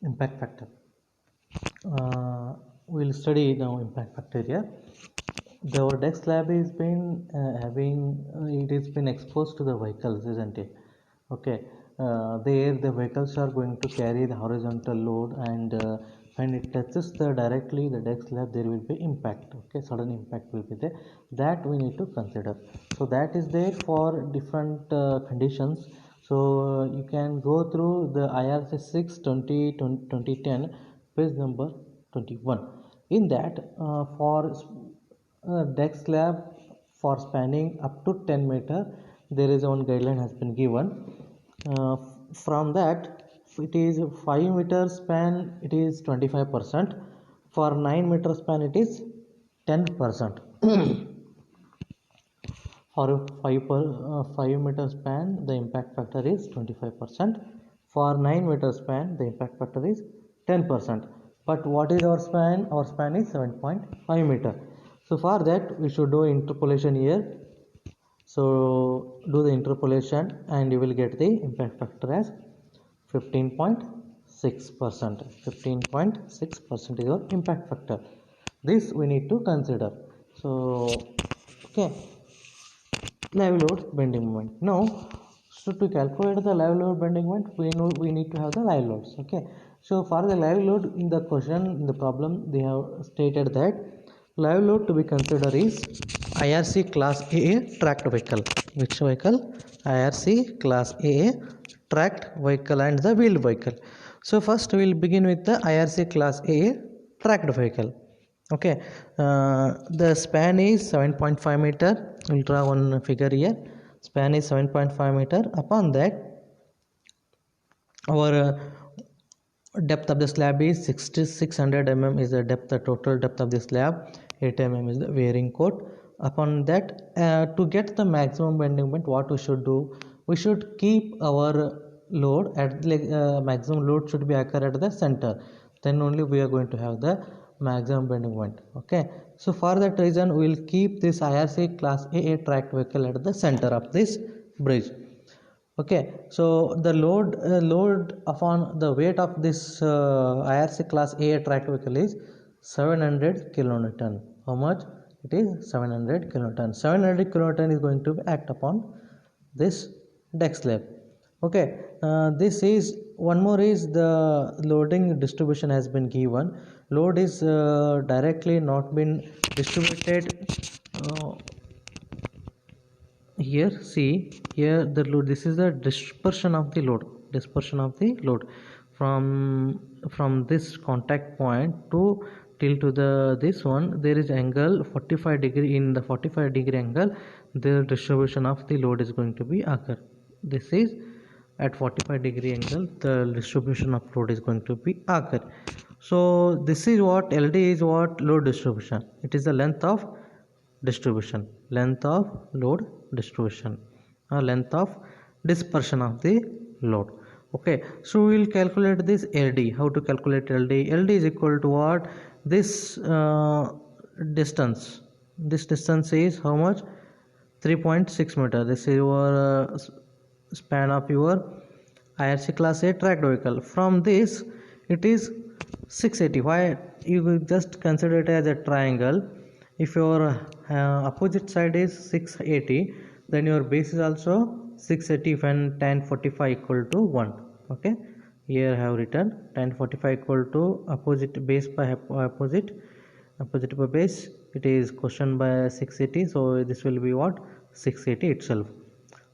Impact factor. We'll study now impact factor here. The deck slab is been having it has been exposed to the vehicles, isn't it? Okay. There the vehicles are going to carry the horizontal load, and when it touches the directly the deck slab, there will be impact. Okay, sudden impact will be there. That we need to consider. So that is there for different conditions. So you can go through the IRC 6 2010 page number 21. In that, for deck slab for spanning up to 10 meter, there is one guideline has been given. From that, it is 5 meter span, it is 25%. For 9 meter span, it is 10%. For a 5 meter span, the impact factor is 25%. For 9 meter span, the impact factor is 10%. But what is our span? Our span is 7.5 meter. So for that, we should do interpolation here. So do the interpolation, and you will get the impact factor as 15.6%. 15.6% is your impact factor. This we need to consider. So okay, live load bending moment. Now, so to calculate the live load bending moment, we need to have the live loads. Okay, so for the live load, in the question, in the problem, they have stated that live load to be considered is IRC class AA tracked vehicle. Which vehicle? IRC class AA tracked vehicle and the wheeled vehicle. So first we will begin with the IRC class AA tracked vehicle. Okay, the span is 7.5 meter. We'll draw one figure here. Span is 7.5 meter. Upon that, our depth of the slab is 600 mm is the depth, the total depth of the slab. 8 mm is the wearing coat. Upon that, to get the maximum bending moment, what we should do? We should keep our load at the maximum load should be occur at the center. Then only we are going to have the maximum bending moment. Okay, so for that reason, we will keep this IRC class AA tracked vehicle at the center of this bridge. Okay, so the load upon the weight of this IRC class A tracked vehicle is 700 kilonewton. How much? It is 700 kilonewton. 700 kilonewton is going to act upon this deck slab. Okay, this is one more is the loading distribution has been given. Load is directly not been distributed. Here see here the load, this is the dispersion of the load, from this contact point to till to the this one, there is angle 45 degree. In the 45 degree angle, the distribution of the load is going to be occur. This is at 45 degree angle, the distribution of load is going to be occur. So this is what LD is, what load distribution. It is the length of distribution, length of load distribution, length of dispersion of the load. Okay, so we will calculate this LD. How to calculate LD? LD is equal to what? This distance. This distance is how much? 3.6 meter. This is your span of your IRC class A tracked vehicle. From this, it is 680. Why? You will just consider it as a triangle. If your opposite side is 680, then your base is also 680 when tan 45 equal to 1. Okay, here I have written tan 45 equal to opposite base by opposite by base. It is quotient by 680, so this will be what? 680 itself.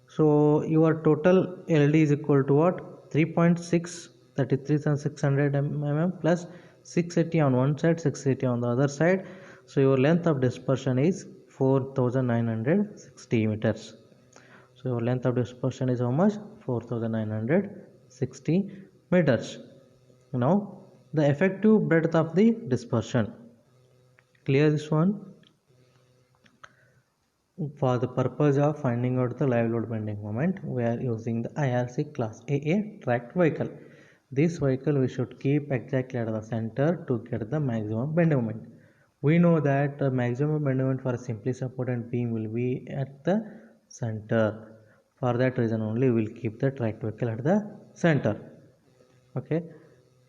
So your total LD is equal to what? 3.6, that is 3600 mm plus 680 on one side, 680 on the other side. So your length of dispersion is 4960 meters. So your length of dispersion is how much? 4960 meters. Now the effective breadth of the dispersion. Clear this one? For the purpose of finding out the live load bending moment, we are using the IRC class AA tracked vehicle. This vehicle we should keep exactly at the center to get the maximum bending moment. We know that the maximum bending moment for a simply supported beam will be at the center. For that reason only we will keep the tracked vehicle at the center. Okay.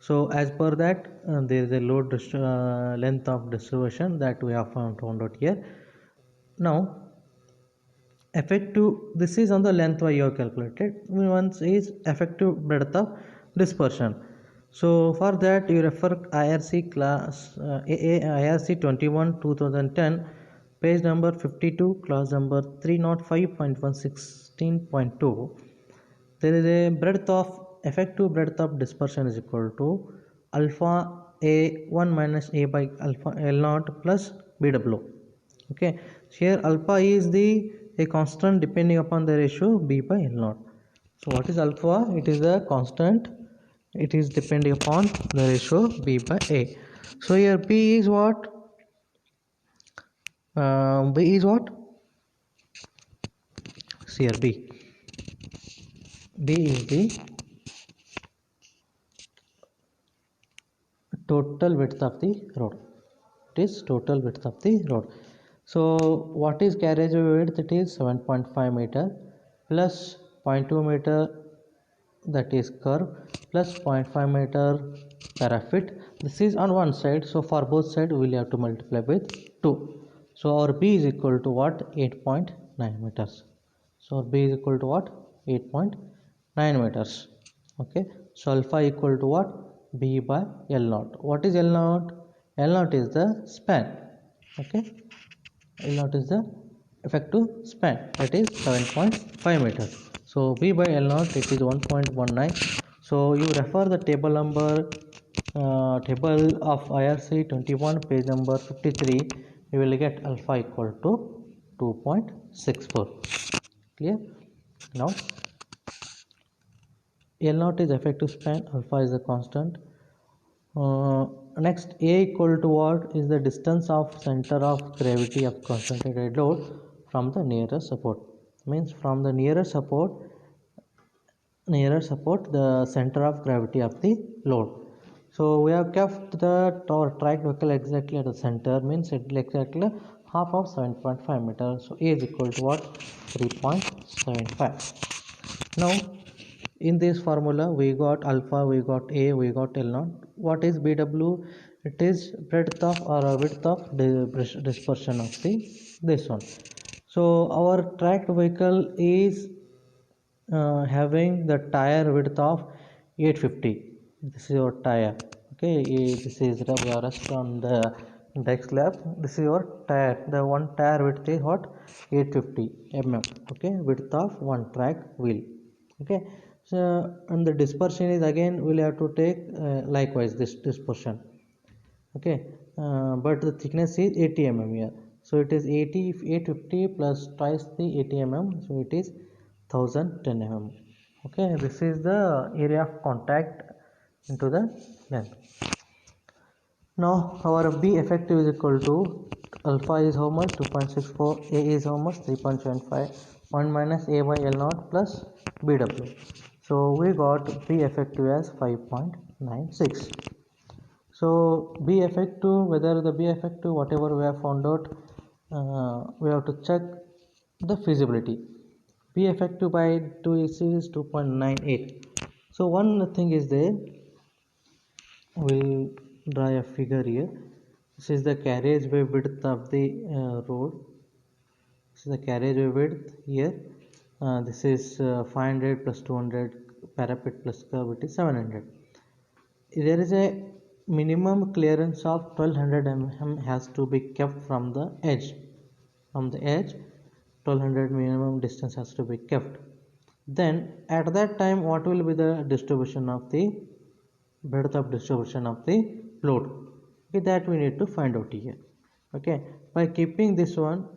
So as per that, there is a load length of distribution that we have found out here. Now effective, this is on the length you have calculated. Once is effective breadth of dispersion. So for that you refer IRC class IRC 21 2010, page number 52, class number 305.116.2. There is a breadth of effective breadth of dispersion is equal to alpha A1 minus A by alpha L0 plus BW. Okay, here alpha is the a constant depending upon the ratio B by L0. So what is alpha? It is a constant, it is depending upon the ratio B by A. So here B is what? B is what? See here B is the total width of the road. It is total width of the road. So what is carriageway width? It is 7.5 meter plus 0.2 meter, that is curve, plus 0.5 meter parapet. This is on one side, so for both sides we will have to multiply with 2. So our B is equal to what? 8.9 meters. So our B is equal to what? 8.9 meters. Okay, so alpha equal to what? B by L0. What is L0? L0 is the span. Okay, L0 is the effective span, that is 7.5 meters. So B by L0 it is 1.19. So you refer the table number table of IRC 21 page number 53, you will get alpha equal to 2.64. Clear? Now L0 is effective span, alpha is the constant. Next, A equal to what is the distance of center of gravity of concentrated load from the nearest support. Means from the nearest support the center of gravity of the load. So we have kept the tracked vehicle exactly at the center, means it is exactly half of 7.5 meters. So A is equal to what? 3.75. Now in this formula we got alpha, we got A, we got L0. What is BW? It is breadth of or width of dispersion of this one. So our tracked vehicle is having the tire width of 850. This is your tire. Okay, this is we are rest on the deck slab. This is your tire. The one tire width is what? 850 mm. Okay, width of one track wheel. Okay, so and the dispersion is again we'll have to take likewise this dispersion. Okay, but the thickness is 80 mm here. So it is 850 plus twice the 80 mm. So it is 1010 mm. Okay, this is the area of contact into the length. Now our B effective is equal to alpha is how much? 2.64. A is how much? 3.75. 1 minus A by L0 plus BW. So we got B effective as 5.96. So B effective, whether the B effective whatever we have found out, we have to check the feasibility. B effective by 2 is 2.98. So one thing is there, we'll draw a figure here. This is the carriageway width of the road. This is the carriageway width here. This is 500 plus 200 parapet plus curve, it is 700. There is a minimum clearance of 1200 mm has to be kept from the edge. From the edge 1200 minimum distance has to be kept. Then at that time what will be the distribution of the breadth of distribution of the load? Okay, that we need to find out here. Okay, by keeping this one,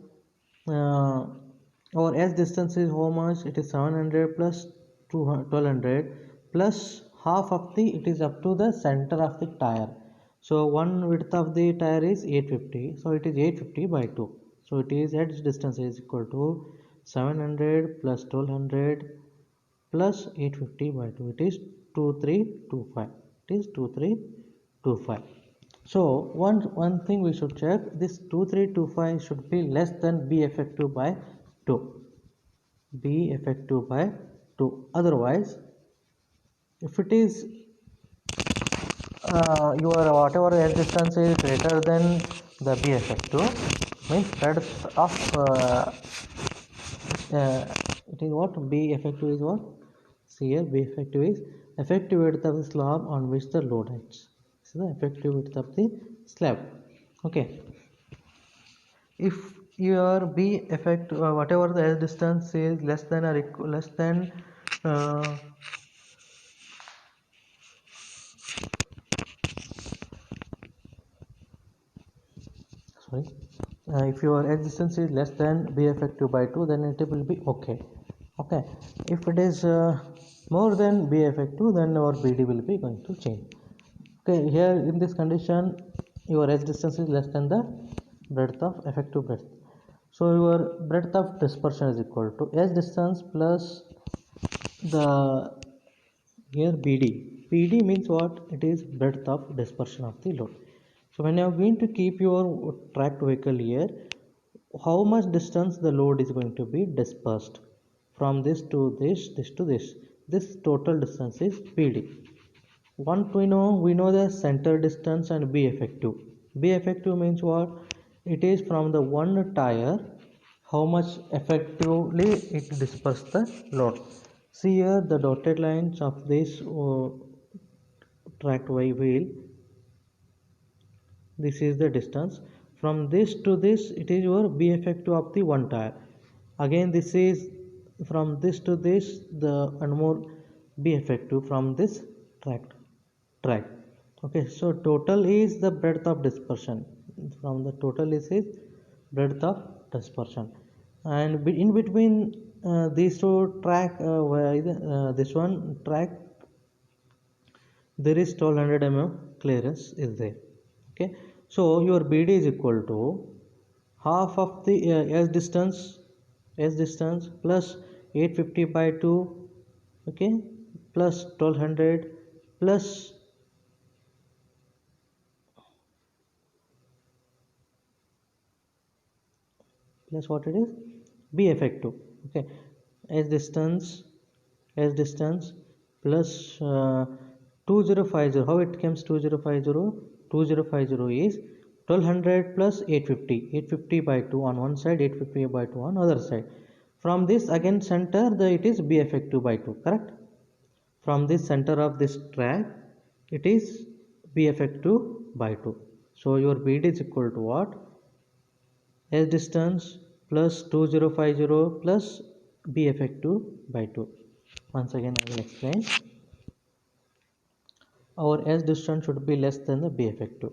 our edge distance is how much? It is 700 plus 1200 plus half of the, it is up to the center of the tire. So one width of the tire is 850, so it is 850 by 2. So it is edge distance is equal to 700 plus 1200 plus 850 by 2. It is 2325. It is 2325. So one thing we should check, this 2325 should be less than B effective by 2. B effective by 2. Otherwise, if it is your whatever edge distance is greater than the B effective means breadth of it is what B effective is what. See here, B effective is effective width of the slab on which the load acts. This is the effective width of the slab. Okay. If your B effect whatever the edge distance is less than or less than sorry if your edge distance is less than B effective by 2, then it will be okay. Okay, if it is more than B effective, then our BD will be going to change. Okay, here in this condition your edge distance is less than the breadth of effective breadth, so your breadth of dispersion is equal to edge distance plus the here BD means what? It is breadth of dispersion of the load. So when you are going to keep your tracked vehicle here, how much distance the load is going to be dispersed from this to this to this total distance is BD. One we know the center distance and B effective. B effective means what? It is from the one tire how much effectively it disperses the load. See here the dotted lines of this tracked wheel. This is the distance from this to this. It is your B effective of the one tire. Again this is from this to this the and more B effective from this track. Okay, so total is the breadth of dispersion. From the total is breadth of dispersion, and in between these two track this one track there is 1200 mm clearance is there. Okay, so your BD is equal to half of the s distance plus 850 by 2, okay, plus 1200 plus what it is B effective. Okay, s distance plus 2050. How it comes 2050? 2050 is 1200 plus 850 by 2 on one side, 850 by 2 on other side. From this again center it is B effective by 2, correct? From this center of this track it is B effective by 2. So your BD is equal to what? S distance plus 2050 plus B effective by 2. Once again I will explain. Our S distance should be less than the B effective.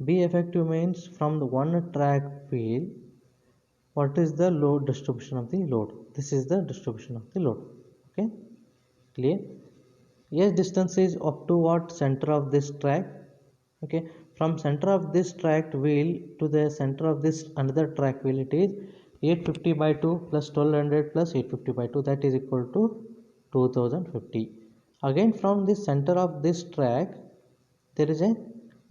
B effective means from the one track wheel what is the load distribution of the load. This is the distribution of the load. Okay, clear? S distance is up to what? Center of this track. Okay, from center of this tracked wheel to the center of this another track wheel it is 850 by 2 plus 1200 plus 850 by 2, that is equal to 2050. Again from the center of this track there is a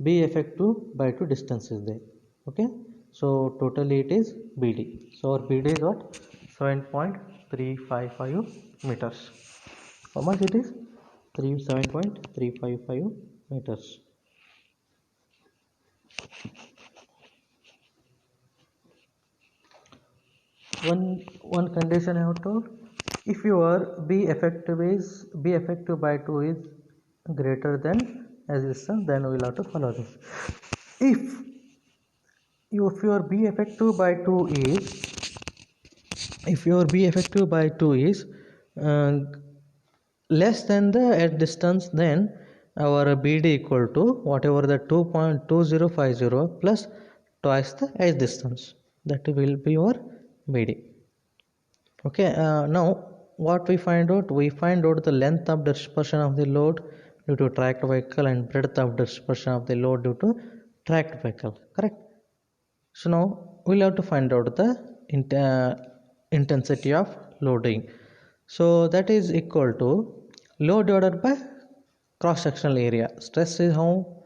B effective by 2 distance is there. Okay, so totally it is BD. So our BD is what? 7.355 meters. How much it is? 7.355 meters. One condition I have told, if your B effective by 2 is greater than as distance, then we will have to follow this. If your B effective by 2 is less than the edge distance, then our BD equal to whatever the 2.2050 plus twice the edge distance, that will be your BD. Okay, now what we find out? We find out the length of dispersion of the load due to tracked vehicle and breadth of dispersion of the load due to tracked vehicle, correct? So now we'll have to find out the intensity of loading. So that is equal to load divided by cross sectional area. Stress is how?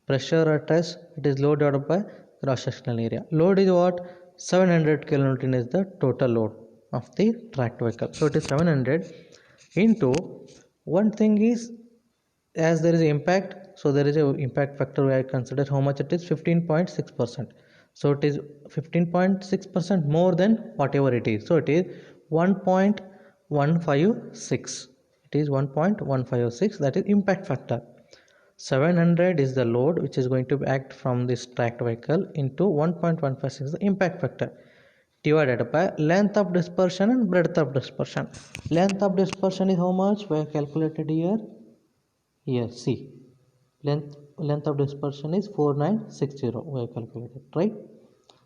Pressure or stress, it is load divided by cross sectional area. Load is what? 700 kilonewton is the total load of the tracked vehicle. So it is 700 into, one thing is as there is impact, so there is a impact factor where I consider how much it is, 15.6%. So it is 15.6% more than whatever it is, so it is 1.156. It is 1.156, that is impact factor. 700 is the load which is going to act from this tracked vehicle into 1.156, the impact factor, divided by length of dispersion and breadth of dispersion. Length of dispersion is how much we have calculated here. Here see, length of dispersion is 4960, we have calculated, right?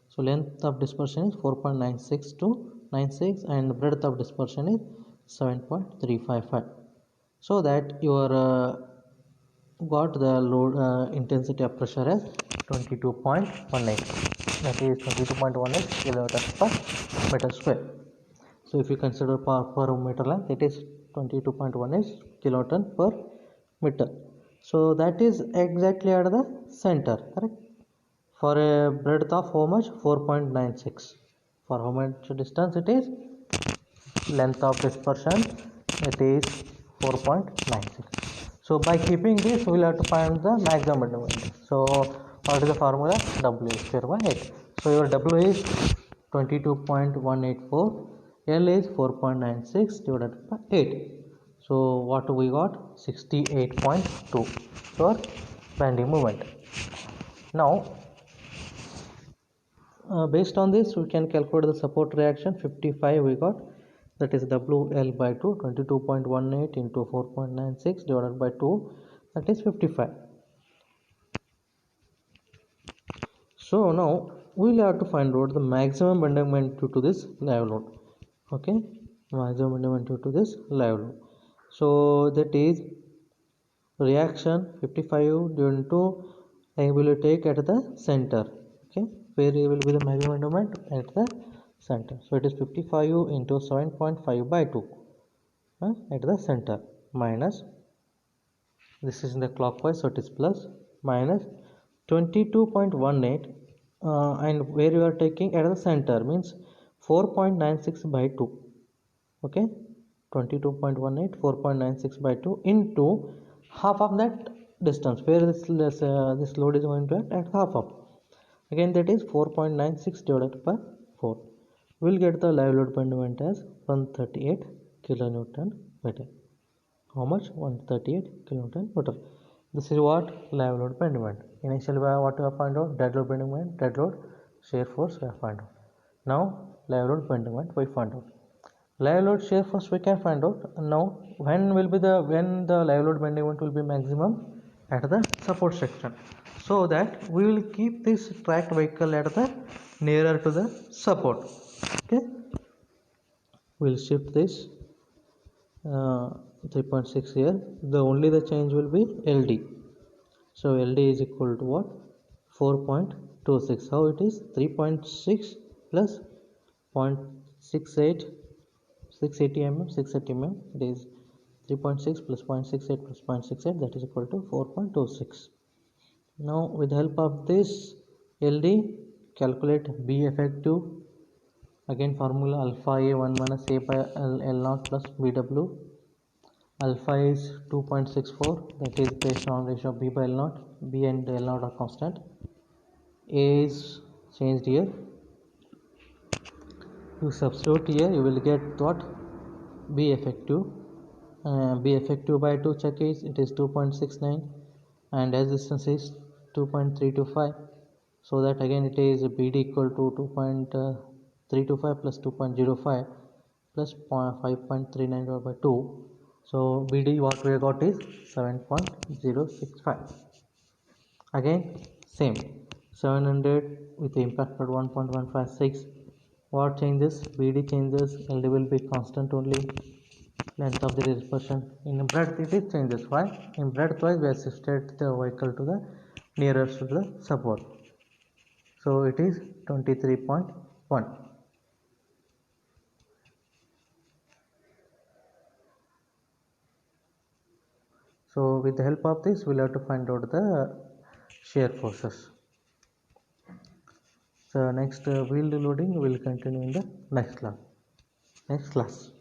So length of dispersion is 4.96 to 96 and breadth of dispersion is 7.355. So that your got the load intensity of pressure as 22.18, that is 22.18 kilonewton per meter square. So if you consider per meter length, it is 22.18 kilonewton per meter. So that is exactly at the center, correct? For a breadth of how much, 4.96. For how much distance it is, length of dispersion, it is 4.96. So by keeping this, we will have to find the maximum bending moment. So what is the formula? W square by 8. So your W is 22.184, L is 4.96 divided by 8. So what we got? 68.2 for bending moment. Now based on this, we can calculate the support reaction. 55 we got, that is WL by 2, 22.18 into 4.96 divided by 2, that is 55. So now we will have to find out the maximum bending moment due to this live load. Okay, maximum bending moment due to this live load. So that is reaction 55 divided to, I will take at the center. Okay, where will be the maximum moment at the center. So it is 55 into 7.5 by 2 at the center, minus, this is in the clockwise, so it is plus, minus 22.18 and where you are taking at the center means 4.96 by 2. Okay, 22.18 4.96 by 2 into half of that distance where this load is going to act at half of, again that is 4.96 divided by 4. We'll get the live load bending moment as 138 kilonewton meter. How much? 138 kilonewton meter. This is what live load bending moment. Initially what we have found out, dead load bending moment, dead load shear force we have found out. Now live load bending moment we find out. Live load shear force we can find out. Now when the live load bending moment will be maximum? At the support section, so that we will keep this tracked vehicle at the nearer to the support. Okay, we'll shift this 3.6 here. The change will be LD. So LD is equal to what? 4.26. How it is? 3.6 plus 0.68, 680 mm, 680 mm. It is 3.6 plus 0.68 plus 0.68, that is equal to 4.26. Now with the help of this LD, calculate B effective. Again formula alpha A1 minus A by L0 plus BW. Alpha is 2.64, that is based on ratio of B by L0. B and L0 are constant. A is changed here. You substitute here, you will get what? B effective. B effective by 2 check is, it is 2.69 and as distance is 2.325, so that again it is BD equal to 2.325 plus 2.05 plus 5.39 divided by 2. So BD what we got is 7.065. Again same 700 with the impact factor 1.156. What changes? BD changes, LD will be constant only. Length of the dispersion in breadth it is changes. Why? In breadth wise we have shifted the vehicle to the nearest to the support, so it is 23.1. So with the help of this, we'll have to find out the shear forces. So next wheel loading will continue in the next class.